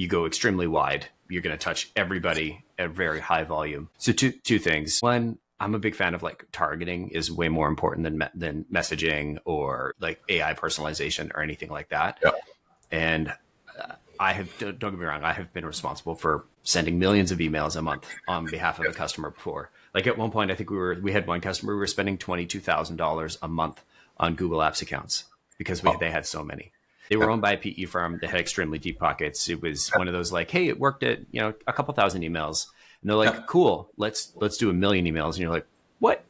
you go extremely wide, you're going to touch everybody at very high volume. So two things. One, I'm a big fan of like targeting is way more important than messaging or like AI personalization or anything like that. Yeah. And don't get me wrong, I have been responsible for sending millions of emails a month on behalf of a customer before. Like at one point, I think we had one customer, we were spending $22,000 a month on Google Apps accounts because they had so many. They were owned by a PE firm that had extremely deep pockets. It was one of those like, hey, it worked at, a couple thousand emails. And they're like, cool, let's do 1 million emails. And you're like, what?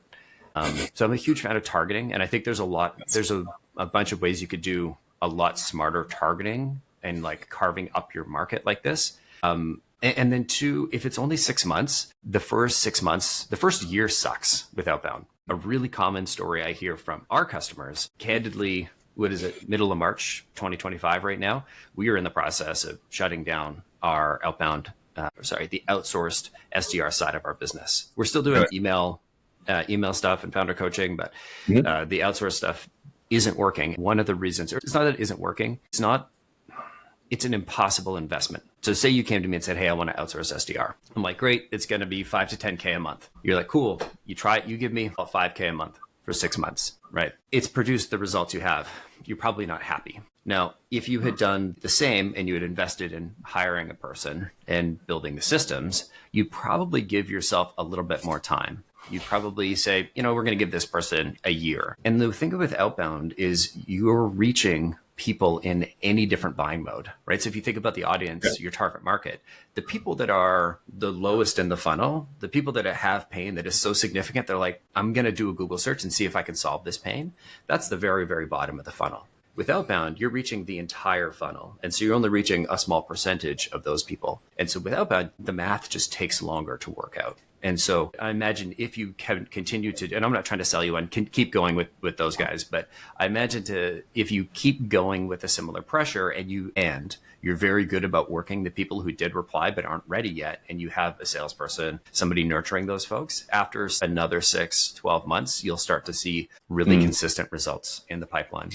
So I'm a huge fan of targeting. And I think there's a bunch of ways you could do a lot smarter targeting and like carving up your market like this. And then two, if it's only 6 months, the first year sucks with Outbound. A really common story I hear from our customers, candidly, what is it, middle of March 2025 right now, we are in the process of shutting down our Outbound, the outsourced SDR side of our business. We're still doing email stuff and founder coaching, but the outsourced stuff isn't working. One of the reasons, it's not that it isn't working, it's an impossible investment. So say you came to me and said, hey, I want to outsource SDR. I'm like, great, it's going to be 5 to 10K a month. You're like, cool, you try it, you give me about 5K a month for 6 months, right? It's produced the results you have. You're probably not happy. Now, if you had done the same and you had invested in hiring a person and building the systems, you probably give yourself a little bit more time. You probably say, we're going to give this person a year. And the thing with Outbound is you're reaching people in any different buying mode, right? So if you think about the audience, your target market, the people that are the lowest in the funnel, the people that have pain that is so significant, they're like, I'm going to do a Google search and see if I can solve this pain. That's the very, very bottom of the funnel. With Outbound, you're reaching the entire funnel. And so you're only reaching a small percentage of those people. And so with Outbound, the math just takes longer to work out. And so I imagine if you can continue to, and I'm not trying to sell you on, can keep going with those guys, but I imagine if you keep going with a similar pressure and you're very good about working the people who did reply but aren't ready yet, and you have a salesperson, somebody nurturing those folks, after another 6, 12 months, you'll start to see really consistent results in the pipeline.